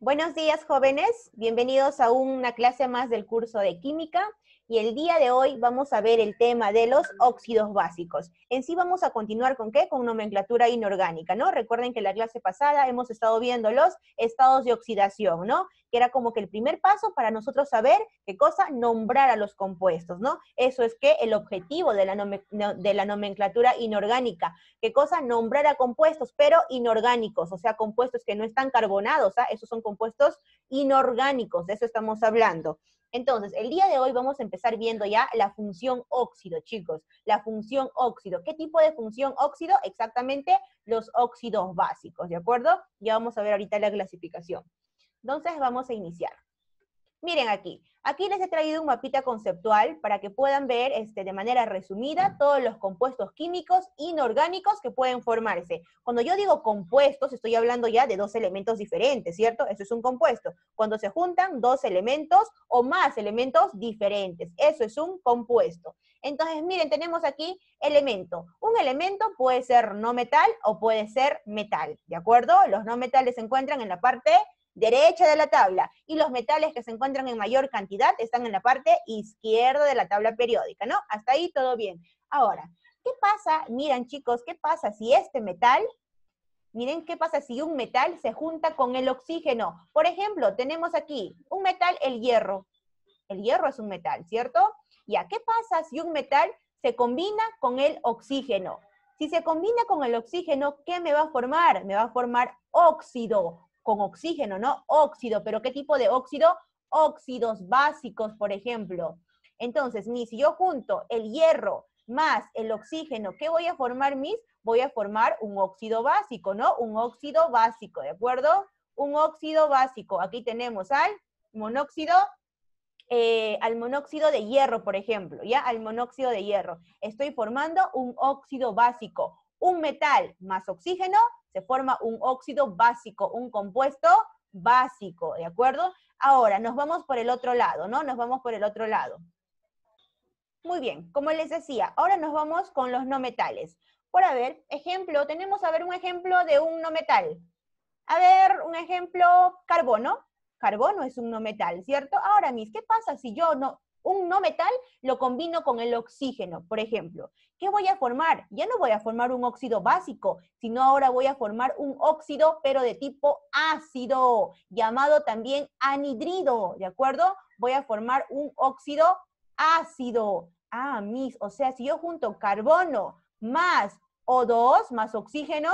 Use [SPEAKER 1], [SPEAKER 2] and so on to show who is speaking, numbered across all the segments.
[SPEAKER 1] Buenos días, jóvenes. Bienvenidos a una clase más del curso de química. Y el día de hoy vamos a ver el tema de los óxidos básicos. En sí vamos a continuar ¿con qué? Con nomenclatura inorgánica, ¿no? Recuerden que en la clase pasada hemos estado viendo los estados de oxidación, ¿no? Que era como que el primer paso para nosotros saber qué cosa, nombrar a los compuestos, ¿no? Eso es que el objetivo de la nomenclatura inorgánica. ¿Qué cosa? Nombrar a compuestos, pero inorgánicos, o sea, compuestos que no están carbonados, ¿ah? Esos son compuestos inorgánicos, de eso estamos hablando. Entonces, el día de hoy vamos a empezar viendo ya la función óxido, chicos. La función óxido. ¿Qué tipo de función óxido? Exactamente los óxidos básicos, ¿de acuerdo? Ya vamos a ver ahorita la clasificación. Entonces, vamos a iniciar. Miren aquí les he traído un mapita conceptual para que puedan ver de manera resumida todos los compuestos químicos inorgánicos que pueden formarse. Cuando yo digo compuestos, estoy hablando ya de dos elementos diferentes, ¿cierto? Eso es un compuesto. Cuando se juntan dos elementos o más elementos diferentes, eso es un compuesto. Entonces, miren, tenemos aquí elemento. Un elemento puede ser no metal o puede ser metal, ¿de acuerdo? Los no metales se encuentran en la parte derecha de la tabla, y los metales que se encuentran en mayor cantidad están en la parte izquierda de la tabla periódica, ¿no? Hasta ahí todo bien. Ahora, ¿qué pasa? Miren, chicos, ¿qué pasa si este metal, miren, qué pasa si un metal se junta con el oxígeno? Por ejemplo, tenemos aquí un metal, el hierro. El hierro es un metal, ¿cierto? Ya, ¿qué pasa si un metal se combina con el oxígeno? Si se combina con el oxígeno, ¿qué me va a formar? Me va a formar óxido, con oxígeno, ¿no? Óxido, ¿pero qué tipo de óxido? Óxidos básicos, por ejemplo. Entonces, si yo junto el hierro más el oxígeno, ¿qué voy a formar, mis? Voy a formar un óxido básico, ¿no? Un óxido básico, ¿de acuerdo? Un óxido básico. Aquí tenemos al monóxido de hierro, por ejemplo, ¿ya? Al monóxido de hierro. Estoy formando un óxido básico. Un metal más oxígeno se forma un óxido básico, un compuesto básico, ¿de acuerdo? Ahora, nos vamos por el otro lado, ¿no? Nos vamos por el otro lado. Muy bien, como les decía, ahora nos vamos con los no metales. Por a ver, ejemplo, tenemos a ver un ejemplo de un no metal. A ver, un ejemplo, carbono. Carbono es un no metal, ¿cierto? Ahora, ¿qué pasa si yo un no metal lo combino con el oxígeno, por ejemplo? ¿Qué voy a formar? Ya no voy a formar un óxido básico, sino ahora voy a formar un óxido, pero de tipo ácido, llamado también anhidrido, ¿de acuerdo? Voy a formar un óxido ácido. Ah, o sea, si yo junto carbono más O2 más oxígeno,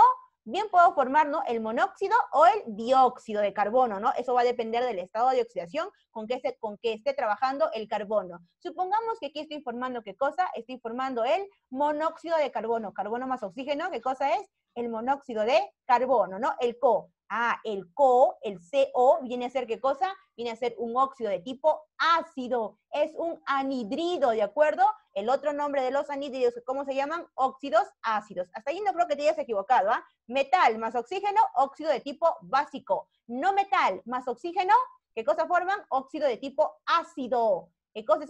[SPEAKER 1] bien puedo formar, ¿no?, el monóxido o el dióxido de carbono, ¿no? Eso va a depender del estado de oxidación con que esté trabajando el carbono. Supongamos que aquí estoy formando, ¿qué cosa? Estoy formando el monóxido de carbono. Carbono más oxígeno, ¿qué cosa es? El monóxido de carbono, ¿no? El CO. Ah, el CO viene a ser, ¿qué cosa? Viene a ser un óxido de tipo ácido. Es un anhidrido, ¿de acuerdo? El otro nombre de los anhídridos, ¿cómo se llaman? Óxidos ácidos. Hasta ahí no creo que te hayas equivocado, ¿ah? Metal más oxígeno, óxido de tipo básico. No metal más oxígeno, ¿qué cosa forman? Óxido de tipo ácido.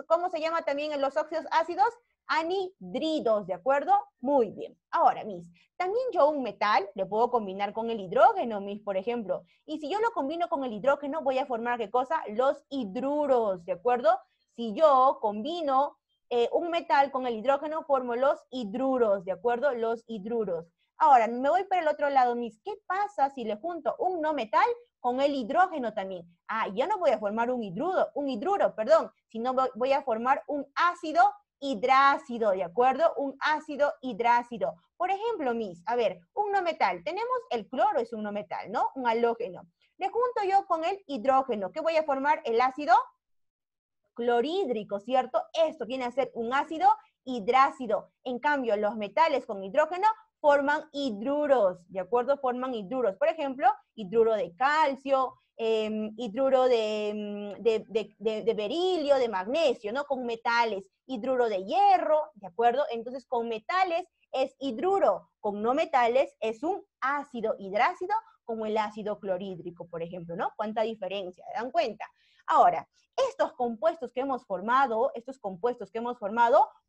[SPEAKER 1] ¿Cómo se llama también en los óxidos ácidos? Anhidridos, ¿de acuerdo? Muy bien. Ahora, también yo un metal le puedo combinar con el hidrógeno, por ejemplo. Y si yo lo combino con el hidrógeno, voy a formar, ¿qué cosa? Los hidruros, ¿de acuerdo? Si yo combino un metal con el hidrógeno, formo los hidruros, ¿de acuerdo? Los hidruros. Ahora, me voy por el otro lado, ¿qué pasa si le junto un no metal con el hidrógeno también? Ah, ya no voy a formar un hidruro, perdón, sino voy a formar un ácido hidrácido, ¿de acuerdo? Un ácido hidrácido. Por ejemplo, a ver, un no metal. Tenemos el cloro, es un no metal, ¿no? Un halógeno. Le junto yo con el hidrógeno. ¿Qué voy a formar? El ácido clorhídrico, ¿cierto? Esto viene a ser un ácido hidrácido. En cambio, los metales con hidrógeno forman hidruros, ¿de acuerdo? Forman hidruros. Por ejemplo, hidruro de calcio, hidruro de berilio, de magnesio, ¿no? Con metales, hidruro de hierro, ¿de acuerdo? Entonces, con metales es hidruro, con no metales es un ácido hidrácido, como el ácido clorhídrico, por ejemplo, ¿no? ¿Cuánta diferencia? ¿Se dan cuenta? Ahora, estos compuestos que hemos formado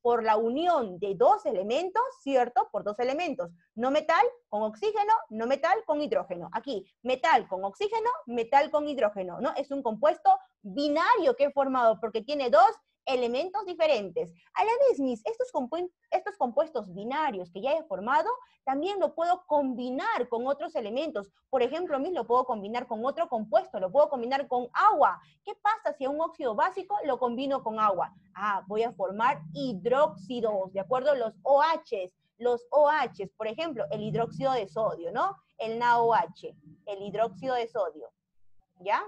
[SPEAKER 1] por la unión de dos elementos, ¿cierto? Por dos elementos, no metal con oxígeno, no metal con hidrógeno. Aquí, metal con oxígeno, metal con hidrógeno, ¿no? Es un compuesto binario que he formado porque tiene dos elementos diferentes. A la vez, estos compuestos binarios que ya he formado, también lo puedo combinar con otros elementos. Por ejemplo, lo puedo combinar con otro compuesto, lo puedo combinar con agua. ¿Qué pasa si a un óxido básico lo combino con agua? Voy a formar hidróxidos, ¿de acuerdo? Los OHs, por ejemplo, el hidróxido de sodio, ¿no? El NaOH, el hidróxido de sodio, ¿ya?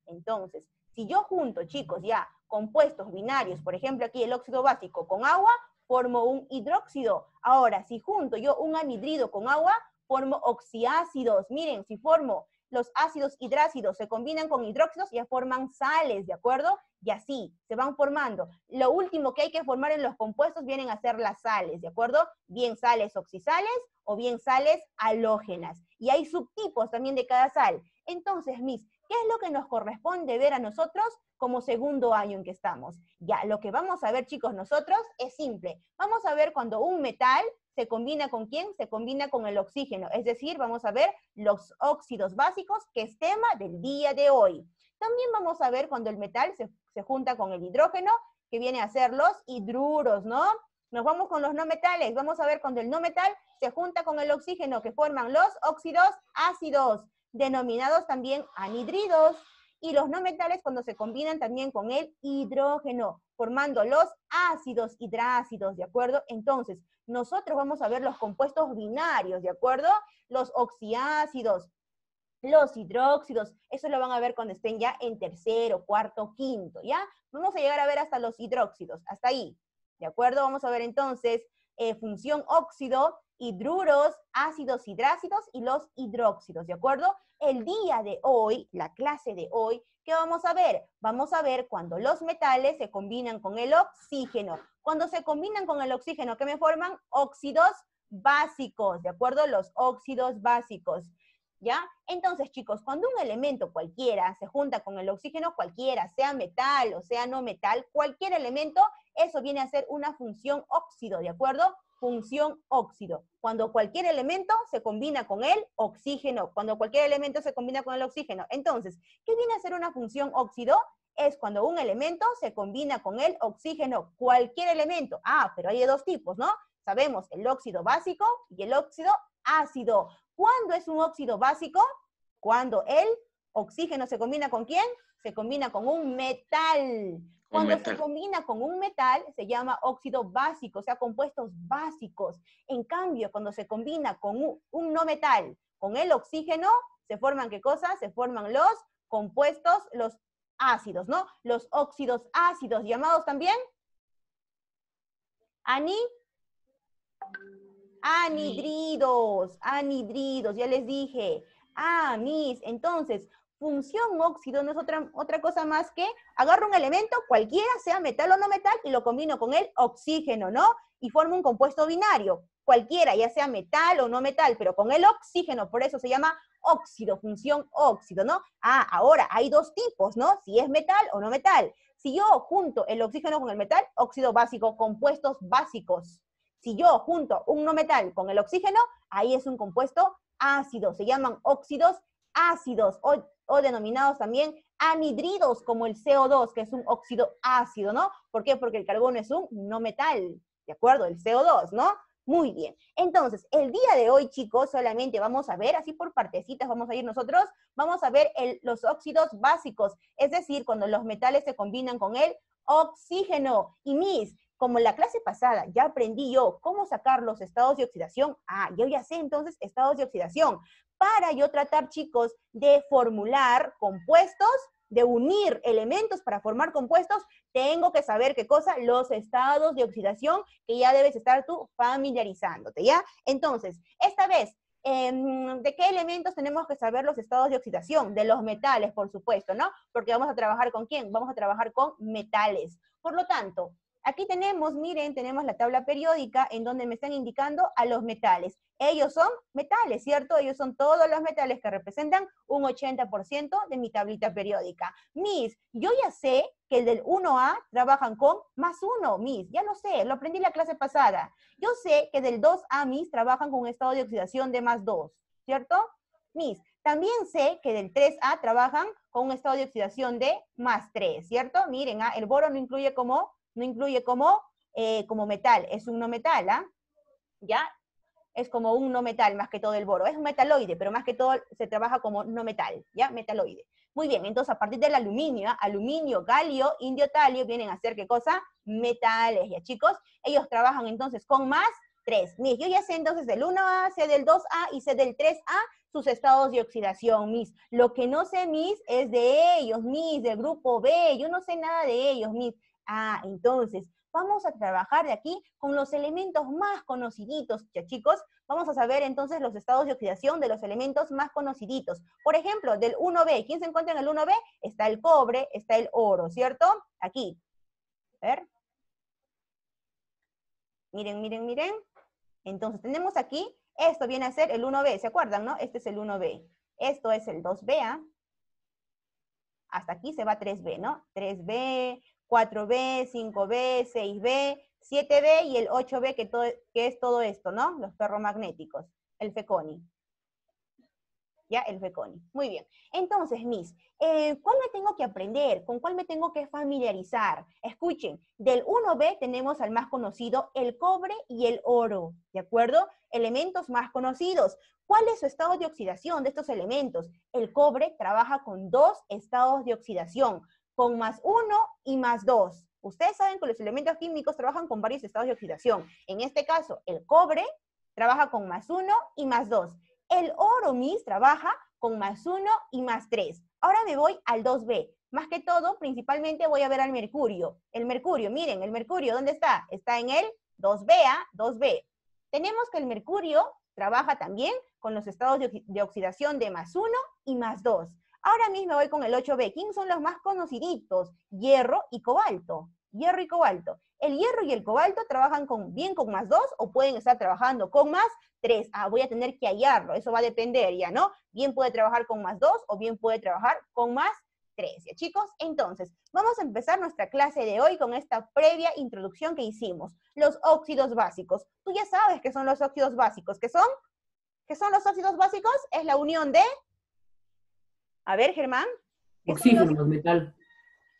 [SPEAKER 1] Entonces, si yo junto, chicos, ya compuestos binarios, por ejemplo, aquí el óxido básico con agua, formo un hidróxido. Ahora, si junto yo un anhidrido con agua, formo oxiácidos. Miren, si formo los ácidos hidrácidos, se combinan con hidróxidos, ya forman sales, ¿de acuerdo? Y así, se van formando. Lo último que hay que formar en los compuestos vienen a ser las sales, ¿de acuerdo? Bien sales oxisales o bien sales halógenas. Y hay subtipos también de cada sal. Entonces, ¿qué es lo que nos corresponde ver a nosotros como segundo año en que estamos? Ya, lo que vamos a ver, chicos, nosotros es simple. Vamos a ver cuando un metal se combina con ¿quién? Se combina con el oxígeno. Es decir, vamos a ver los óxidos básicos, que es tema del día de hoy. También vamos a ver cuando el metal se junta con el hidrógeno, que viene a ser los hidruros, ¿no? Nos vamos con los no metales. Vamos a ver cuando el no metal se junta con el oxígeno, que forman los óxidos ácidos, denominados también anhidridos, y los no metales cuando se combinan también con el hidrógeno, formando los ácidos hidrácidos, ¿de acuerdo? Entonces, nosotros vamos a ver los compuestos binarios, ¿de acuerdo? Los oxiácidos, los hidróxidos, eso lo van a ver cuando estén ya en tercero, cuarto, quinto, ¿ya? Vamos a llegar a ver hasta los hidróxidos, hasta ahí, ¿de acuerdo? Vamos a ver entonces función óxido, hidruros, ácidos hidrácidos y los hidróxidos, ¿de acuerdo? El día de hoy, la clase de hoy, ¿qué vamos a ver? Vamos a ver cuando los metales se combinan con el oxígeno. Cuando se combinan con el oxígeno, ¿qué me forman? Óxidos básicos, ¿de acuerdo? Los óxidos básicos, ¿ya? Entonces, chicos, cuando un elemento cualquiera se junta con el oxígeno cualquiera, sea metal o sea no metal, cualquier elemento, eso viene a ser una función óxido, ¿de acuerdo? Función óxido. Cuando cualquier elemento se combina con el oxígeno, cuando cualquier elemento se combina con el oxígeno. Entonces, ¿qué viene a ser una función óxido? Es cuando un elemento se combina con el oxígeno, cualquier elemento. Pero hay de dos tipos, ¿no? Sabemos el óxido básico y el óxido ácido. ¿Cuándo es un óxido básico? Cuando el oxígeno se combina ¿con quién? Se combina con un metal. Cuando se combina con un metal, se llama óxido básico, o sea, compuestos básicos. En cambio, cuando se combina con un no metal, con el oxígeno, ¿se forman qué cosas? Se forman los compuestos, los ácidos, ¿no? Los óxidos ácidos, llamados también anhidridos, ya les dije. Entonces, función óxido no es otra cosa más que agarro un elemento, cualquiera, sea metal o no metal, y lo combino con el oxígeno, ¿no? Y formo un compuesto binario, cualquiera, ya sea metal o no metal, pero con el oxígeno, por eso se llama óxido, función óxido, ¿no? Ahora, hay dos tipos, ¿no? Si es metal o no metal. Si yo junto el oxígeno con el metal, óxido básico, compuestos básicos. Si yo junto un no metal con el oxígeno, ahí es un compuesto ácido, se llaman óxidos ácidos o denominados también anhidridos, como el CO2, que es un óxido ácido, ¿no? ¿Por qué? Porque el carbono es un no metal, ¿de acuerdo? El CO2, ¿no? Muy bien. Entonces, el día de hoy, chicos, solamente vamos a ver, así por partecitas vamos a ir nosotros, vamos a ver los óxidos básicos, es decir, cuando los metales se combinan con el oxígeno. Y como en la clase pasada ya aprendí yo cómo sacar los estados de oxidación, yo ya sé entonces estados de oxidación. Para yo tratar, chicos, de formular compuestos, de unir elementos para formar compuestos, tengo que saber qué cosa, los estados de oxidación, que ya debes estar tú familiarizándote, ¿ya? Entonces, esta vez, ¿de qué elementos tenemos que saber los estados de oxidación? De los metales, por supuesto, ¿no? Porque vamos a trabajar ¿con quién? Vamos a trabajar con metales. Por lo tanto, Aquí tenemos, miren, tenemos la tabla periódica en donde me están indicando a los metales. Ellos son metales, ¿cierto? Ellos son todos los metales que representan un 80% de mi tablita periódica. Miss, yo ya sé que el del 1A trabajan con +1, Miss. Ya lo sé, lo aprendí en la clase pasada. Yo sé que del 2A, Miss, trabajan con un estado de oxidación de +2, ¿cierto? Miss, también sé que del 3A trabajan con un estado de oxidación de +3, ¿cierto? Miren, el boro no incluye como metal, es un no metal, ¿ah? ¿Ya? Es como un no metal más que todo el boro. Es un metaloide, pero más que todo se trabaja como no metal, ¿ya? Metaloide. Muy bien, entonces a partir del aluminio, aluminio, galio, indio, talio, vienen a ser, ¿qué cosa? Metales, ¿ya chicos? Ellos trabajan entonces con +3. Mis, yo ya sé entonces del 1A, sé del 2A y sé del 3A sus estados de oxidación, Miss. Lo que no sé, Miss, es de ellos, Miss, del grupo B. Yo no sé nada de ellos, Miss. Entonces, vamos a trabajar de aquí con los elementos más conociditos, ya chicos. Vamos a saber entonces los estados de oxidación de los elementos más conociditos. Por ejemplo, del 1B, ¿quién se encuentra en el 1B? Está el cobre, está el oro, ¿cierto? Aquí. A ver. Miren, miren, miren. Entonces tenemos aquí, esto viene a ser el 1B, ¿se acuerdan, no? Este es el 1B. Esto es el 2B, ¿ah? Hasta aquí se va 3B, ¿no? 3B, 4B, 5B, 6B, 7B y el 8B, que es todo esto, ¿no? Los ferromagnéticos, el feconi. ¿Ya? El feconi. Muy bien. Entonces, Miss, ¿cuál me tengo que aprender? ¿Con cuál me tengo que familiarizar? Escuchen, del 1B tenemos al más conocido, el cobre y el oro, ¿de acuerdo? Elementos más conocidos. ¿Cuál es su estado de oxidación de estos elementos? El cobre trabaja con 2 estados de oxidación, con +1 y +2. Ustedes saben que los elementos químicos trabajan con varios estados de oxidación. En este caso, el cobre trabaja con +1 y +2. El oro, Miss, trabaja con +1 y +3. Ahora me voy al 2B. Más que todo, principalmente voy a ver al mercurio. El mercurio, miren, el mercurio, ¿dónde está? Está en el 2B, 2B. Tenemos que el mercurio trabaja también con los estados de oxidación de +1 y +2. Ahora mismo voy con el 8B. ¿Quién son los más conociditos? Hierro y cobalto. Hierro y cobalto. El hierro y el cobalto trabajan bien con +2 o pueden estar trabajando con +3. Voy a tener que hallarlo, eso va a depender ya, ¿no? Bien puede trabajar con +2 o bien puede trabajar con +3, ¿ya chicos? Entonces, vamos a empezar nuestra clase de hoy con esta previa introducción que hicimos. Los óxidos básicos. Tú ya sabes qué son los óxidos básicos. ¿Qué son? ¿Qué son los óxidos básicos? Es la unión de... A ver, Germán.
[SPEAKER 2] Oxígeno más metal.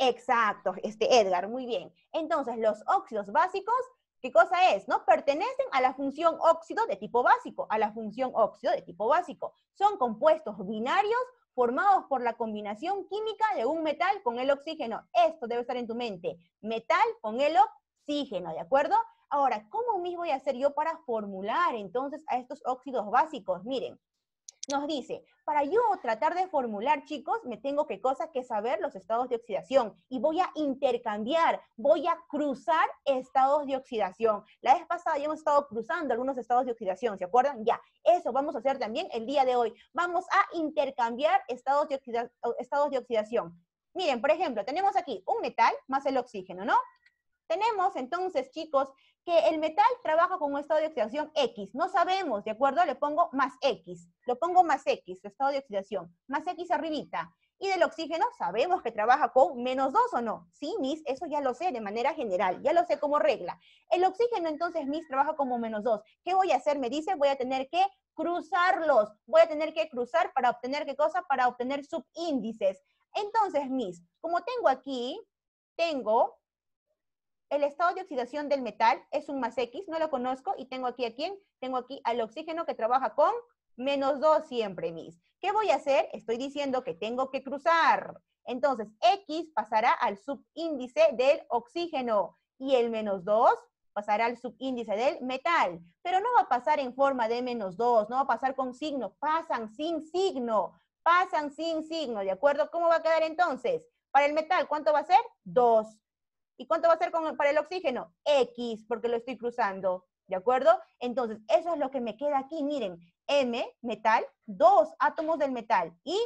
[SPEAKER 1] Exacto, Edgar, muy bien. Entonces, los óxidos básicos, ¿qué cosa es? ¿No? Pertenecen a la función óxido de tipo básico, a la función óxido de tipo básico. Son compuestos binarios formados por la combinación química de un metal con el oxígeno. Esto debe estar en tu mente. Metal con el oxígeno, ¿de acuerdo? Ahora, ¿cómo me voy a hacer yo para formular entonces a estos óxidos básicos? Miren, nos dice, para yo tratar de formular, chicos, me tengo que saber los estados de oxidación y voy a intercambiar, voy a cruzar estados de oxidación. La vez pasada ya hemos estado cruzando algunos estados de oxidación, ¿se acuerdan? Ya, eso vamos a hacer también el día de hoy. Vamos a intercambiar estados de oxidación. Miren, por ejemplo, tenemos aquí un metal más el oxígeno, ¿no? Tenemos entonces, chicos, que el metal trabaja con un estado de oxidación X. No sabemos, ¿de acuerdo? Le pongo +X. Lo pongo +X, su estado de oxidación. +X arribita. Y del oxígeno sabemos que trabaja con -2 o no. Sí, Miss, eso ya lo sé de manera general. Ya lo sé como regla. El oxígeno entonces, Miss, trabaja como -2. ¿Qué voy a hacer? Me dice, voy a tener que cruzarlos. Voy a tener que cruzar para obtener, ¿qué cosa? Para obtener subíndices. Entonces, Miss, como tengo aquí, tengo el estado de oxidación del metal es un +X, no lo conozco, y tengo aquí a quién, tengo aquí al oxígeno que trabaja con -2 siempre, Miss. ¿Qué voy a hacer? Estoy diciendo que tengo que cruzar. Entonces, X pasará al subíndice del oxígeno y el -2 pasará al subíndice del metal. Pero no va a pasar en forma de -2, no va a pasar con signo, pasan sin signo, ¿de acuerdo? ¿Cómo va a quedar entonces? Para el metal, ¿cuánto va a ser? 2. ¿Y cuánto va a ser para el oxígeno? X, porque lo estoy cruzando, ¿de acuerdo? Entonces, eso es lo que me queda aquí, miren, M, metal, 2 átomos del metal, y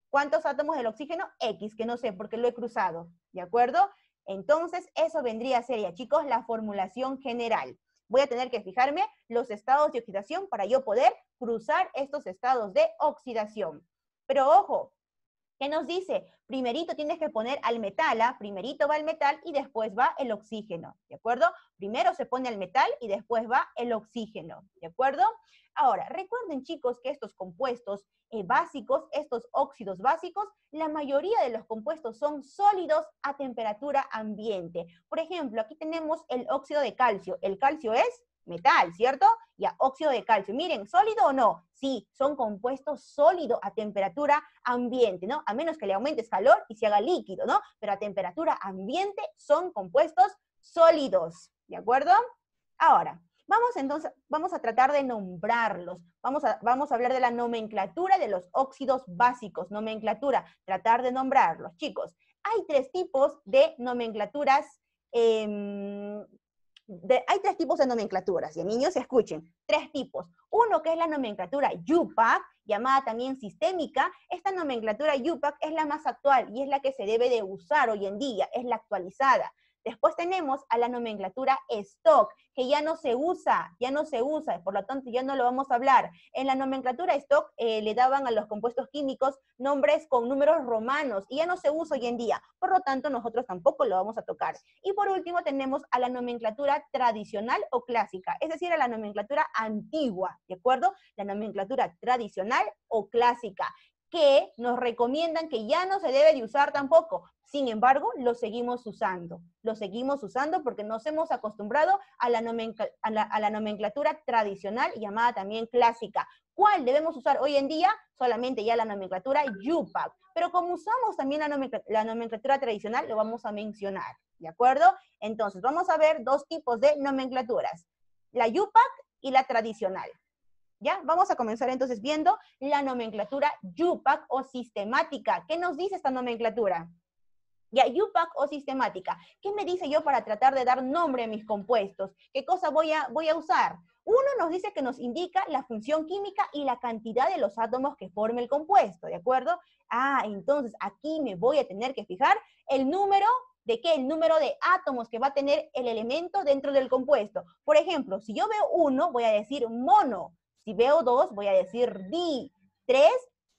[SPEAKER 1] ¿cuántos átomos del oxígeno? X, que no sé, porque lo he cruzado, ¿de acuerdo? Entonces, eso vendría a ser ya, chicos, la formulación general. Voy a tener que fijarme los estados de oxidación para yo poder cruzar estos estados de oxidación. Pero ojo, ¿qué nos dice? Primerito tienes que poner al metal, ¿ah? Primerito va el metal y después va el oxígeno, ¿de acuerdo? Primero se pone el metal y después va el oxígeno, ¿de acuerdo? Ahora, recuerden, chicos, que estos compuestos básicos, estos óxidos básicos, la mayoría de los compuestos son sólidos a temperatura ambiente. Por ejemplo, aquí tenemos el óxido de calcio. El calcio es metal, ¿cierto? Ya, óxido de calcio. Miren, ¿sólido o no? Sí, son compuestos sólidos a temperatura ambiente, ¿no? A menos que le aumentes calor y se haga líquido, ¿no? Pero a temperatura ambiente son compuestos sólidos, ¿de acuerdo? Ahora, vamos a tratar de nombrarlos. Vamos a hablar de la nomenclatura de los óxidos básicos. Nomenclatura, tratar de nombrarlos. Chicos, hay tres tipos de nomenclaturas. Hay tres tipos de nomenclaturas, y niños escuchen, tres tipos. Uno que es la nomenclatura UPAC, llamada también sistémica. Esta nomenclatura UPAC es la más actual y es la que se debe de usar hoy en día, es la actualizada. Después tenemos a la nomenclatura stock, que ya no se usa, por lo tanto ya no lo vamos a hablar. En la nomenclatura stock le daban a los compuestos químicos nombres con números romanos y ya no se usa hoy en día, por lo tanto nosotros tampoco lo vamos a tocar. Y por último tenemos a la nomenclatura tradicional o clásica, es decir, a la nomenclatura antigua, ¿de acuerdo? La nomenclatura tradicional o clásica, que nos recomiendan que ya no se debe de usar tampoco. Sin embargo, lo seguimos usando. Lo seguimos usando porque nos hemos acostumbrado a la nomenclatura tradicional, llamada también clásica. ¿Cuál debemos usar hoy en día? Solamente ya la nomenclatura UPAC. Pero como usamos también la nomenclatura tradicional, lo vamos a mencionar, ¿de acuerdo? Entonces, vamos a ver dos tipos de nomenclaturas. La UPAC y la tradicional. ¿Ya? Vamos a comenzar entonces viendo la nomenclatura UPAC o sistemática. ¿Qué nos dice esta nomenclatura? Ya, UPAC o sistemática. ¿Qué me dice yo para tratar de dar nombre a mis compuestos? ¿Qué cosa voy a usar? Uno nos dice que nos indica la función química y la cantidad de los átomos que forma el compuesto, ¿de acuerdo? Ah, entonces aquí me voy a tener que fijar el número. ¿De qué? El número de átomos que va a tener el elemento dentro del compuesto. Por ejemplo, si yo veo 1, voy a decir mono. Si veo 2, voy a decir di. 3,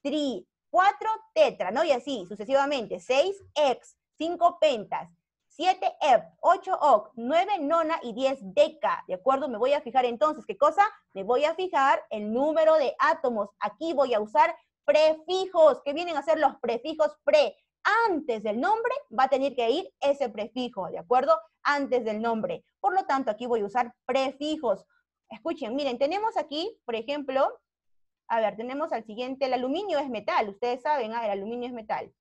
[SPEAKER 1] tri. 4, tetra, ¿no? Y así, sucesivamente. 6, ex. 5 pentas. 7 ep. 8 oc. 9 nona y 10 deca. ¿De acuerdo? Me voy a fijar entonces, ¿qué cosa? Me voy a fijar el número de átomos. Aquí voy a usar prefijos. ¿Qué vienen a ser los prefijos pre? Antes del nombre va a tener que ir ese prefijo, ¿de acuerdo? Antes del nombre. Por lo tanto, aquí voy a usar prefijos. Escuchen, miren, tenemos aquí, por ejemplo, a ver, tenemos al siguiente, el aluminio es metal, ustedes saben, el aluminio es metal.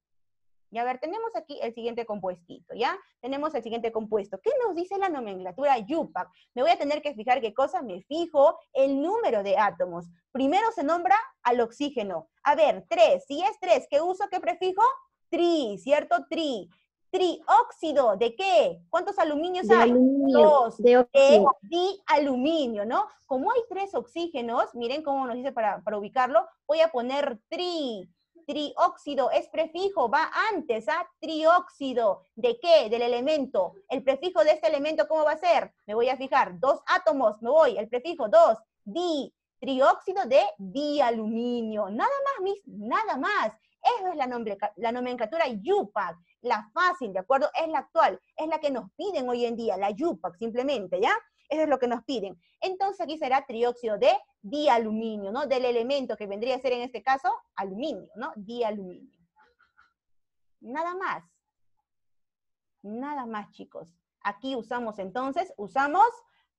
[SPEAKER 1] Y a ver, tenemos aquí el siguiente compuestito, ¿ya? Tenemos el siguiente compuesto. ¿Qué nos dice la nomenclatura UPAC? Me voy a tener que fijar qué cosa, me fijo el número de átomos. Primero se nombra al oxígeno. A ver, 3, si es 3, ¿qué uso, qué prefijo? Tri, ¿cierto? Tri. Trióxido, ¿de qué? ¿Cuántos aluminios
[SPEAKER 3] De
[SPEAKER 1] hay?
[SPEAKER 3] aluminio,
[SPEAKER 1] 2.
[SPEAKER 3] de óxido.
[SPEAKER 1] Dialuminio, ¿no? Como hay 3 oxígenos, miren cómo nos dice para ubicarlo, voy a poner tri. Trióxido es prefijo, va antes, ¿ah? Trióxido. ¿De qué? Del elemento. El prefijo de este elemento, ¿cómo va a ser? Me voy a fijar, 2 átomos, me voy, el prefijo 2, di. Trióxido de dialuminio. Nada más, mis, nada más. Eso es la nomenclatura UPAC, la fácil, ¿de acuerdo? Es la actual, es la que nos piden hoy en día, la UPAC simplemente, ¿ya? Eso es lo que nos piden. Entonces aquí será trióxido de dialuminio, ¿no? Del elemento que vendría a ser en este caso aluminio, ¿no? Dialuminio. Nada más. Nada más, chicos. Aquí usamos entonces, usamos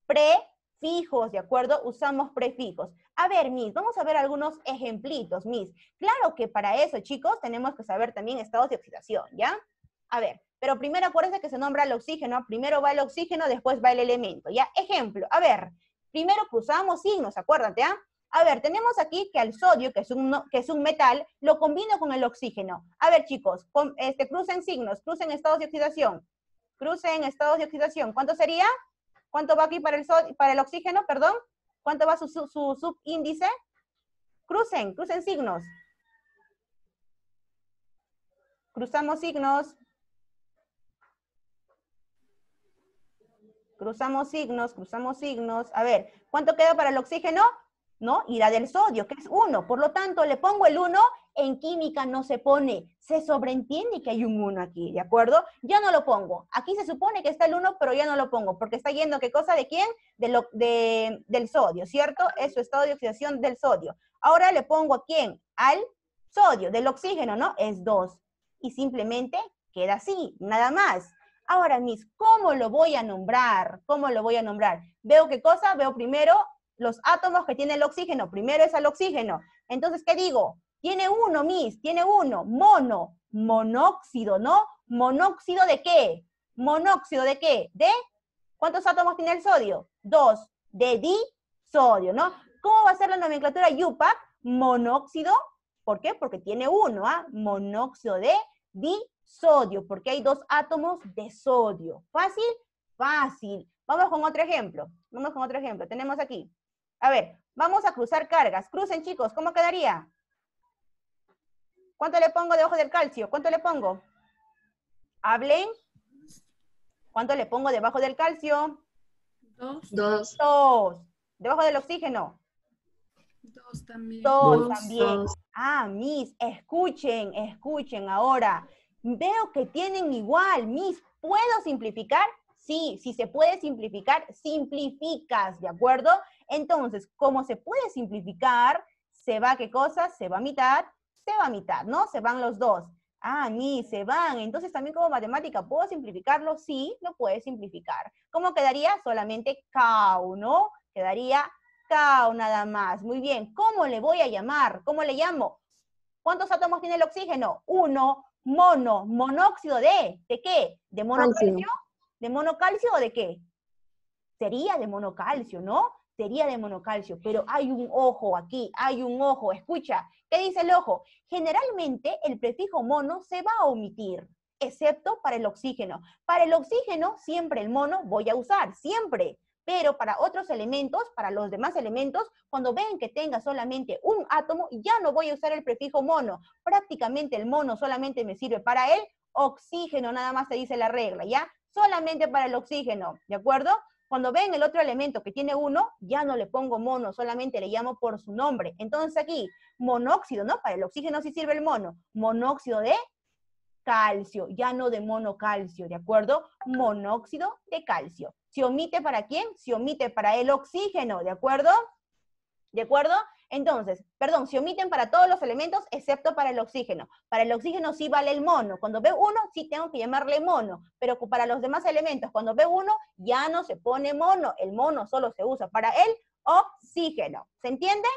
[SPEAKER 1] prefijos, ¿de acuerdo? Usamos prefijos. A ver, Miss, vamos a ver algunos ejemplitos, Miss. Claro que para eso, chicos, tenemos que saber también estados de oxidación, ¿ya? A ver, pero primero acuérdense que se nombra el oxígeno, primero va el oxígeno, después va el elemento, ¿ya? Ejemplo, a ver, primero cruzamos signos, acuérdate, ¿ah? A ver, tenemos aquí que al sodio, que es un metal, lo combino con el oxígeno. A ver, chicos, crucen signos, crucen estados de oxidación. Crucen estados de oxidación. ¿Cuánto sería? ¿Cuánto va aquí para el oxígeno, perdón? ¿Cuánto va su subíndice? Crucen signos. Cruzamos signos. Cruzamos signos, cruzamos signos. A ver, ¿cuánto queda para el oxígeno? ¿No? Y la del sodio, que es 1. Por lo tanto, le pongo el 1. En química no se pone. Se sobreentiende que hay un 1 aquí, ¿de acuerdo? Ya no lo pongo. Aquí se supone que está el 1, pero ya no lo pongo, porque está yendo, ¿qué cosa? ¿De quién? Del sodio, ¿cierto? Es su estado de oxidación del sodio. Ahora le pongo ¿a quién? Al sodio, del oxígeno, ¿no? Es 2. Y simplemente queda así, nada más. Ahora, Miss, ¿cómo lo voy a nombrar? ¿Cómo lo voy a nombrar? ¿Veo qué cosa? Veo primero los átomos que tiene el oxígeno. Primero es el oxígeno. Entonces, ¿qué digo? Tiene 1, Miss, tiene 1. Monóxido, ¿no? ¿Monóxido de qué? ¿Monóxido de qué? ¿De? ¿Cuántos átomos tiene el sodio? 2. De disodio, ¿no? ¿Cómo va a ser la nomenclatura IUPAC? Monóxido. ¿Por qué? Porque tiene 1, ¿ah? Monóxido de disodio, porque hay 2 átomos de sodio. ¿Fácil? Fácil. Vamos con otro ejemplo. Vamos con otro ejemplo. Tenemos aquí. A ver, vamos a cruzar cargas. Crucen, chicos. ¿Cómo quedaría? ¿Cuánto le pongo debajo del calcio? ¿Cuánto le pongo? Hablen. ¿Cuánto le pongo debajo del calcio?
[SPEAKER 3] 2.
[SPEAKER 2] 2.
[SPEAKER 1] 2. Debajo del oxígeno.
[SPEAKER 3] 2 también.
[SPEAKER 1] 2
[SPEAKER 2] 2.
[SPEAKER 1] también. Ah, Miss, escuchen, escuchen ahora. Veo que tienen igual, Miss. ¿Puedo simplificar? Sí, si se puede simplificar, simplificas, ¿de acuerdo? Entonces, como se puede simplificar, se va, ¿qué cosa? Se va a mitad, ¿no? Se van los 2. Ah, Miss, se van. Entonces, también como matemática, ¿puedo simplificarlo? Sí, lo puedes simplificar. ¿Cómo quedaría? Solamente CAU, ¿no? Quedaría CAU nada más. Muy bien. ¿Cómo le voy a llamar? ¿Cómo le llamo? ¿Cuántos átomos tiene el oxígeno? 1. Monóxido ¿de qué? ¿De monocalcio? ¿De monocalcio o de qué? Sería de monocalcio, ¿no? Sería de monocalcio, pero hay un ojo aquí, hay un ojo. Escucha, ¿qué dice el ojo? Generalmente el prefijo mono se va a omitir, excepto para el oxígeno. Para el oxígeno, siempre el mono voy a usar, siempre. Pero para otros elementos, para los demás elementos, cuando ven que tenga solamente un átomo, ya no voy a usar el prefijo mono. Prácticamente el mono solamente me sirve para el oxígeno, nada más te dice la regla, ¿ya? Solamente para el oxígeno, ¿de acuerdo? Cuando ven el otro elemento que tiene 1, ya no le pongo mono, solamente le llamo por su nombre. Entonces aquí, monóxido, ¿no? Para el oxígeno sí sirve el mono. Monóxido de calcio, ya no de monocalcio, ¿de acuerdo? Monóxido de calcio. ¿Se omite para quién? Se omite para el oxígeno, ¿de acuerdo? ¿De acuerdo? Entonces, perdón, se omiten para todos los elementos excepto para el oxígeno. Para el oxígeno sí vale el mono. Cuando veo 1, sí tengo que llamarle mono. Pero para los demás elementos, cuando veo 1, ya no se pone mono. El mono solo se usa para el oxígeno. ¿Se entiende?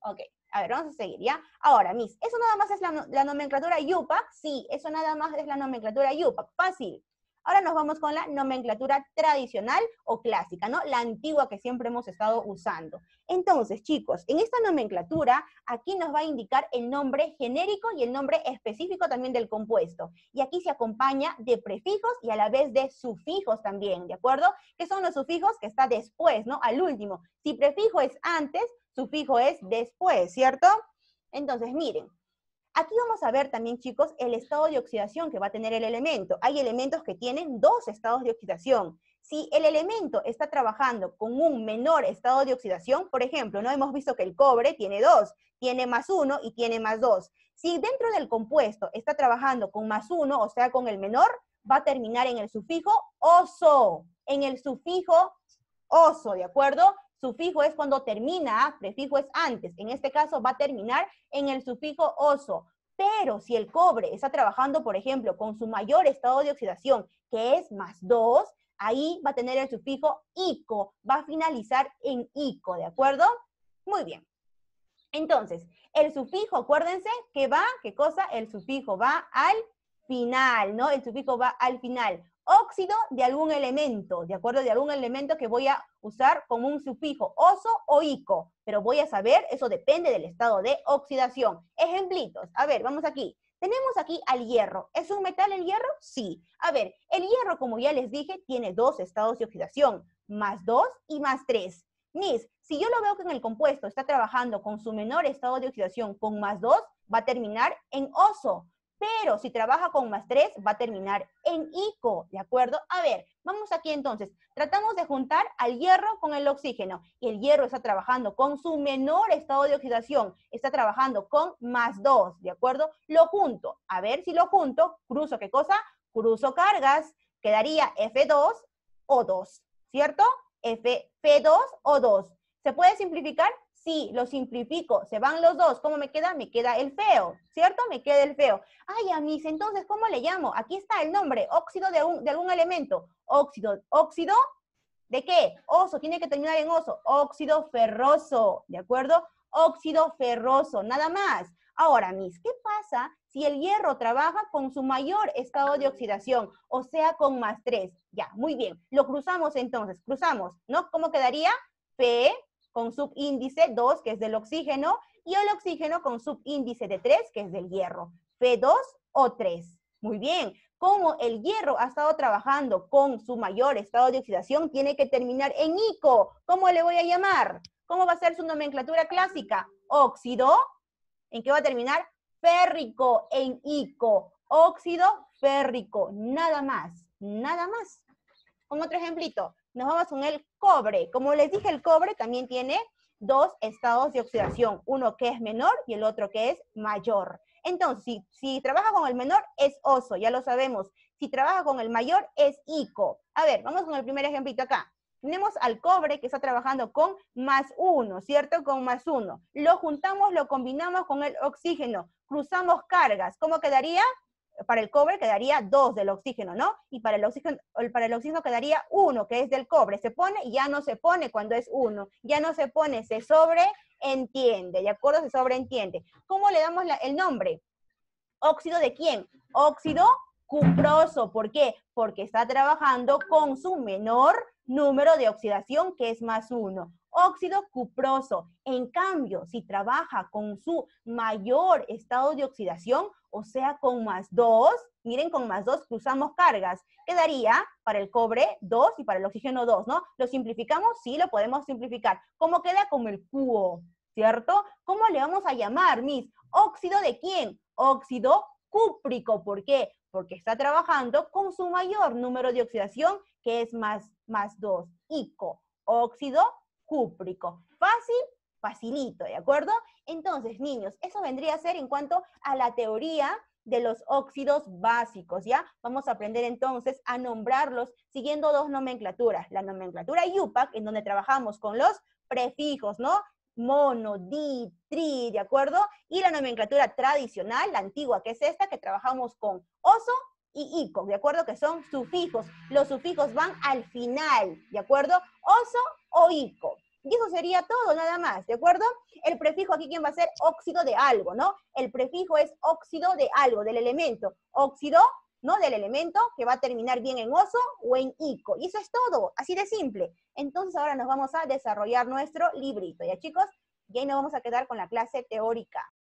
[SPEAKER 1] Ok. A ver, vamos a seguir, ¿ya? Ahora, Miss, ¿eso nada más es la nomenclatura IUPAC? Sí, eso nada más es la nomenclatura IUPAC. Fácil. Ahora nos vamos con la nomenclatura tradicional o clásica, ¿no? La antigua que siempre hemos estado usando. Entonces, chicos, en esta nomenclatura, aquí nos va a indicar el nombre genérico y el nombre específico también del compuesto. Y aquí se acompaña de prefijos y a la vez de sufijos también, ¿de acuerdo? ¿Qué son los sufijos? Que está después, ¿no? Al último. Si prefijo es antes, sufijo es después, ¿cierto? Entonces, miren. Aquí vamos a ver también, chicos, el estado de oxidación que va a tener el elemento. Hay elementos que tienen 2 estados de oxidación. Si el elemento está trabajando con un menor estado de oxidación, por ejemplo, no hemos visto que el cobre tiene 2, tiene +1 y tiene +2. Si dentro del compuesto está trabajando con +1, o sea, con el menor, va a terminar en el sufijo oso. En el sufijo oso, ¿de acuerdo? Sufijo es cuando termina, prefijo es antes. En este caso va a terminar en el sufijo oso. Pero si el cobre está trabajando, por ejemplo, con su mayor estado de oxidación, que es +2, ahí va a tener el sufijo ico, va a finalizar en ico, ¿de acuerdo? Muy bien. Entonces, el sufijo, acuérdense que va, ¿qué cosa? El sufijo va al final, ¿no? El sufijo va al final. Óxido de algún elemento, ¿de acuerdo? De algún elemento que voy a usar como un sufijo, oso o ico, pero voy a saber, eso depende del estado de oxidación. Ejemplitos, a ver, vamos aquí. Tenemos aquí al hierro. ¿Es un metal el hierro? Sí. A ver, el hierro, como ya les dije, tiene 2 estados de oxidación, +2 y +3. Miss, si yo lo veo que en el compuesto está trabajando con su menor estado de oxidación con +2, va a terminar en oso. Pero si trabaja con +3, va a terminar en ico, ¿de acuerdo? A ver, vamos aquí entonces. Tratamos de juntar al hierro con el oxígeno. Y el hierro está trabajando con su menor estado de oxidación. Está trabajando con +2, ¿de acuerdo? Lo junto. A ver si lo junto. Cruzo, ¿qué cosa? Cruzo cargas. Quedaría F2O2, ¿cierto? F2O2. ¿Se puede simplificar? Sí, lo simplifico, se van los dos. ¿Cómo me queda? Me queda el feo, ¿cierto? Me queda el feo. Ay, Amis, entonces, ¿cómo le llamo? Aquí está el nombre, óxido de algún elemento. Óxido, ¿de qué? Oso, tiene que terminar en oso. Óxido ferroso, ¿de acuerdo? Óxido ferroso, nada más. Ahora, Miss, ¿qué pasa si el hierro trabaja con su mayor estado de oxidación? O sea, con +3. Ya, muy bien. Lo cruzamos entonces, cruzamos, ¿no? ¿Cómo quedaría? P con subíndice 2, que es del oxígeno, y el oxígeno con subíndice de 3, que es del hierro. F2O3. Muy bien. Como el hierro ha estado trabajando con su mayor estado de oxidación, tiene que terminar en ico. ¿Cómo le voy a llamar? ¿Cómo va a ser su nomenclatura clásica? Óxido. ¿En qué va a terminar? Férrico, en ico. Óxido férrico. Nada más. Nada más. Con otro ejemplito, nos vamos con el cobre. Como les dije, el cobre también tiene dos estados de oxidación, uno que es menor y el otro que es mayor. Entonces, si trabaja con el menor, es oso, ya lo sabemos. Si trabaja con el mayor, es ico. A ver, vamos con el primer ejemplito acá. Tenemos al cobre que está trabajando con +1, ¿cierto? Con +1. Lo juntamos, lo combinamos con el oxígeno. Cruzamos cargas. ¿Cómo quedaría? Para el cobre quedaría 2 del oxígeno, ¿no? Y para el oxígeno quedaría 1, que es del cobre. Se pone y ya no se pone cuando es 1. Ya no se pone, se sobreentiende, ¿de acuerdo? Se sobreentiende. ¿Cómo le damos el nombre? ¿Óxido de quién? Óxido cuproso. ¿Por qué? Porque está trabajando con su menor número de oxidación, que es +1. Óxido cuproso. En cambio, si trabaja con su mayor estado de oxidación, o sea, con +2, miren, con +2 cruzamos cargas. Quedaría para el cobre 2 y para el oxígeno 2, ¿no? ¿Lo simplificamos? Sí, lo podemos simplificar. ¿Cómo queda? Como el cuo, ¿cierto? ¿Cómo le vamos a llamar, Miss? ¿Óxido de quién? Óxido cúprico. ¿Por qué? Porque está trabajando con su mayor número de oxidación, que es +2, ico. Óxido cúprico. Fácil, facilito, ¿de acuerdo? Entonces, niños, eso vendría a ser en cuanto a la teoría de los óxidos básicos, ¿ya? Vamos a aprender entonces a nombrarlos siguiendo dos nomenclaturas. La nomenclatura IUPAC, en donde trabajamos con los prefijos, ¿no? Mono, di, tri, ¿de acuerdo? Y la nomenclatura tradicional, la antigua, que es esta, que trabajamos con oso y ico, ¿de acuerdo? Que son sufijos. Los sufijos van al final, ¿de acuerdo? Oso o ico. Y eso sería todo, nada más, ¿de acuerdo? El prefijo aquí, ¿quién va a ser? Óxido de algo, ¿no? El prefijo es óxido de algo, del elemento. Óxido, ¿no? Del elemento que va a terminar bien en oso o en ico. Y eso es todo, así de simple. Entonces ahora nos vamos a desarrollar nuestro librito, ¿ya, chicos? Y ahí nos vamos a quedar con la clase teórica.